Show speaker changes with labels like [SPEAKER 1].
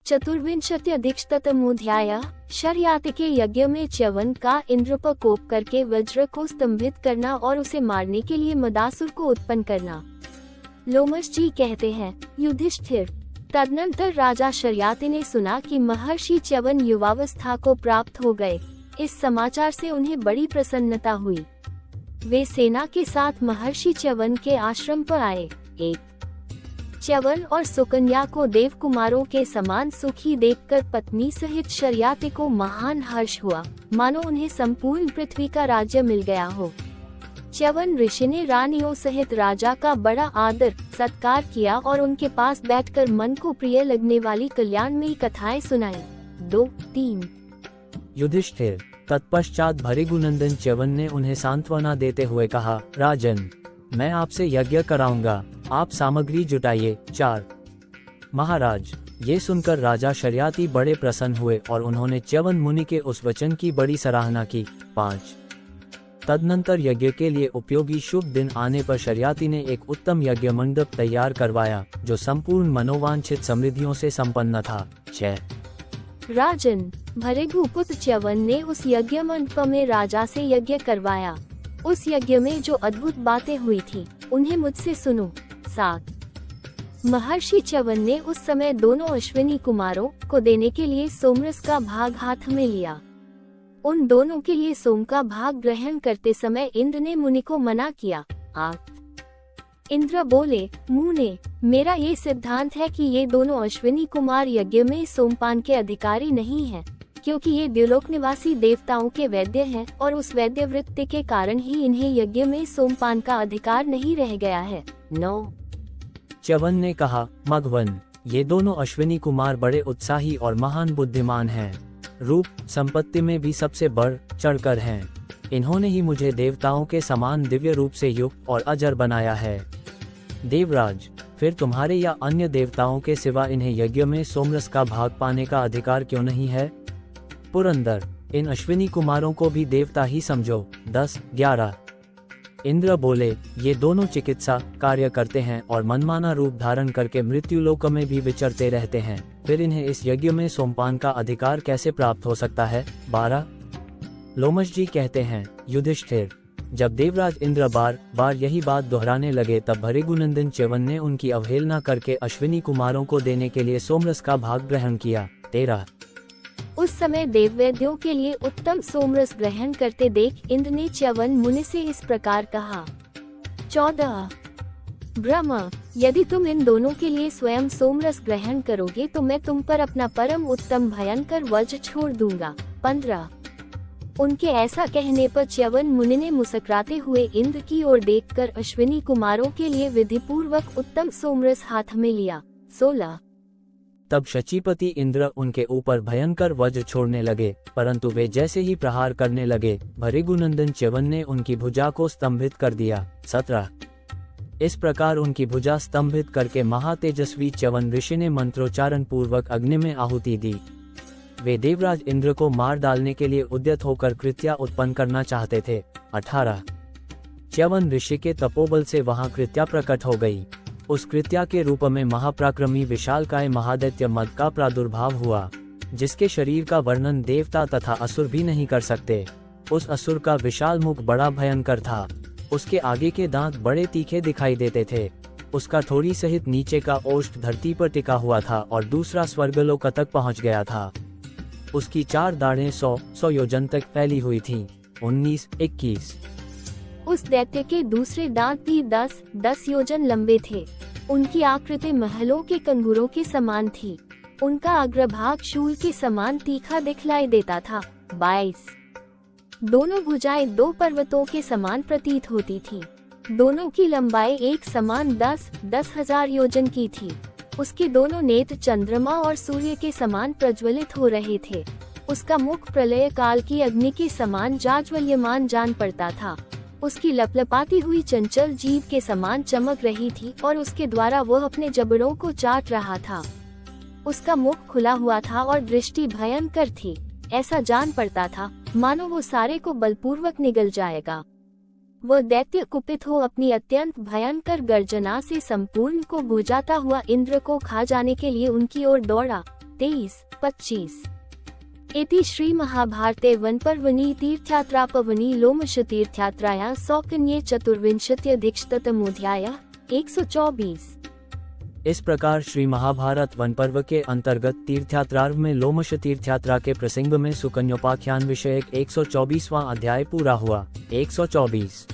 [SPEAKER 1] चतुर्विंशत्यधिकशतमोऽध्यायः। शर्याति के यज्ञ में च्यवन का इंद्र पर कोप करके वज्र को स्तंभित करना और उसे मारने के लिए मदासुर को उत्पन्न करना। लोमश जी कहते हैं, युधिष्ठिर, तदनंतर राजा शर्याति ने सुना कि महर्षि च्यवन युवावस्था को प्राप्त हो गए। इस समाचार से उन्हें बड़ी प्रसन्नता हुई। वे सेना के साथ महर्षि च्यवन के आश्रम पर आए। एक च्यवन और सुकन्या को देव कुमारों के समान सुखी देखकर पत्नी सहित शर्याति को महान हर्ष हुआ, मानो उन्हें संपूर्ण पृथ्वी का राज्य मिल गया हो। च्यवन ऋषि ने रानियों सहित राजा का बड़ा आदर सत्कार किया और उनके पास बैठकर मन को प्रिय लगने वाली कल्याणमयी कथाएं सुनाई। 2-3
[SPEAKER 2] युधिष्ठिर, तत्पश्चात भृगुनंदन च्यवन ने उन्हें सांत्वना देते हुए कहा, राजन, मैं आपसे यज्ञ कराऊंगा, आप सामग्री जुटाइए। 4 महाराज, ये सुनकर राजा शर्याति बड़े प्रसन्न हुए और उन्होंने च्यवन मुनि के उस वचन की बड़ी सराहना की। 5 तदनंतर यज्ञ के लिए उपयोगी शुभ दिन आने पर शर्याति ने एक उत्तम यज्ञ मंडप तैयार करवाया, जो संपूर्ण मनोवांछित समृद्धियों से संपन्न था। 6
[SPEAKER 1] राजन, भृगुपुत्र च्यवन ने उस यज्ञ मंडप में राजा से यज्ञ करवाया। उस यज्ञ में जो अद्भुत बातें हुई थी, उन्हें मुझसे सुनो। 7 महर्षि च्यवन ने उस समय दोनों अश्विनी कुमारों को देने के लिए सोमरस का भाग हाथ में लिया। उन दोनों के लिए सोम का भाग ग्रहण करते समय इंद्र ने मुनि को मना किया। 8 इंद्र बोले, मुने, मेरा ये सिद्धांत है कि ये दोनों अश्विनी कुमार यज्ञ में सोमपान के अधिकारी नहीं हैं, क्योंकि ये द्युलोक निवासी देवताओं के वैद्य हैं और उस वैद्य वृत्ति के कारण ही इन्हें यज्ञ में सोमपान का अधिकार नहीं रह गया है। 9
[SPEAKER 2] च्यवन ने कहा, मघवन, ये दोनों अश्विनी कुमार बड़े उत्साही और महान बुद्धिमान हैं। रूप संपत्ति में भी सबसे बढ़ चढ़कर हैं। इन्होंने ही मुझे देवताओं के समान दिव्य रूप से युक्त और अजर बनाया है। देवराज, फिर तुम्हारे या अन्य देवताओं के सिवा इन्हें यज्ञ में सोमरस का भाग पाने का अधिकार क्यों नहीं है? पुरंदर, इन अश्विनी कुमारों को भी देवता ही समझो। 10-11 इंद्र बोले, ये दोनों चिकित्सा कार्य करते हैं और मनमाना रूप धारण करके मृत्युलोक में भी विचरते रहते हैं, फिर इन्हें इस यज्ञ में सोमपान का अधिकार कैसे प्राप्त हो सकता है? 12 लोमश जी कहते हैं, युधिष्ठिर, जब देवराज इंद्र बार बार यही बात दोहराने लगे, तब भृगुनंदन च्यवन ने उनकी अवहेलना करके अश्विनी कुमारों को देने के लिए सोमरस का भाग ग्रहण किया। 13
[SPEAKER 1] उस समय देववैद्यों के लिए उत्तम सोमरस ग्रहण करते देख इंद्र ने च्यवन मुनि से इस प्रकार कहा। 14 ब्रह्म, यदि तुम इन दोनों के लिए स्वयं सोमरस ग्रहण करोगे तो मैं तुम पर अपना परम उत्तम भयंकर वज्र छोड़ दूंगा। 15 उनके ऐसा कहने पर च्यवन मुनि ने मुस्कुराते हुए इंद्र की ओर देखकर अश्विनी कुमारों के लिए विधिपूर्वक उत्तम सोमरस हाथ में लिया। 16
[SPEAKER 2] तब शचीपति इंद्र उनके ऊपर भयंकर वज्र छोड़ने लगे, परंतु वे जैसे ही प्रहार करने लगे, भृगुनंदन च्यवन ने उनकी भुजा को स्तंभित कर दिया। 17 इस प्रकार उनकी भुजा स्तंभित करके महातेजस्वी च्यवन ऋषि ने मंत्रोच्चारण पूर्वक अग्नि में आहुति दी। वे देवराज इंद्र को मार डालने के लिए उद्यत होकर कृत्या उत्पन्न करना चाहते थे। 18 च्यवन ऋषि के तपोबल से वहां कृत्या प्रकट हो गई। उस कृत्या के रूप में महापराक्रमी विशालकाय महादैत्य मद का प्रादुर्भाव हुआ, जिसके शरीर का वर्णन देवता तथा असुर भी नहीं कर सकते। उस असुर का विशाल मुख बड़ा भयंकर था। उसके आगे के दांत बड़े तीखे दिखाई देते थे। उसका थोड़ी सहित नीचे का ओष्ठ धरती पर टिका हुआ था और दूसरा स्वर्गलोक तक पहुंच गया था। उसकी 4 दाढ़ें 100 योजन तक फैली हुई थीं। 19-21
[SPEAKER 1] उस दैत्य के दूसरे दांत भी 10 योजन लंबे थे। उनकी आकृति महलों के कंगूरों के समान थी। उनका अग्रभाग शूल के समान तीखा दिखलाई देता था। 22 दोनों भुजाएं 2 पर्वतों के समान प्रतीत होती थीं। दोनों की लंबाई एक समान 10,000 योजन की थी। उसके दोनों नेत्र चंद्रमा और सूर्य के समान प्रज्वलित हो रहे थे। उसका मुख प्रलय काल की अग्नि के समान जाज्वल्यमान जान पड़ता था। उसकी लपलपाती हुई चंचल जीभ के समान चमक रही थी और उसके द्वारा वह अपने जबड़ों को चाट रहा था। उसका मुख खुला हुआ था और दृष्टि भयंकर थी। ऐसा जान पड़ता था मानो वो सारे को बलपूर्वक निगल जाएगा। वह दैत्य कुपित हो अपनी अत्यंत भयंकर गर्जना से संपूर्ण को बुझाता हुआ इंद्र को खा जाने के लिए उनकी ओर दौड़ा। 23-25। इति श्री महाभारते वनपर्वणि तीर्थयात्रापवनि लोमश तीर्थयात्रायां सौकन्ये चतुर्विंशत्यधिकशततमोऽध्यायः 124।
[SPEAKER 2] इस प्रकार श्री महाभारत वन पर्व के अंतर्गत तीर्थयात्रार्व में लोमश तीर्थयात्रा के प्रसंग में सुकन्योपाख्यान विषयक 124वां अध्याय पूरा हुआ। 124।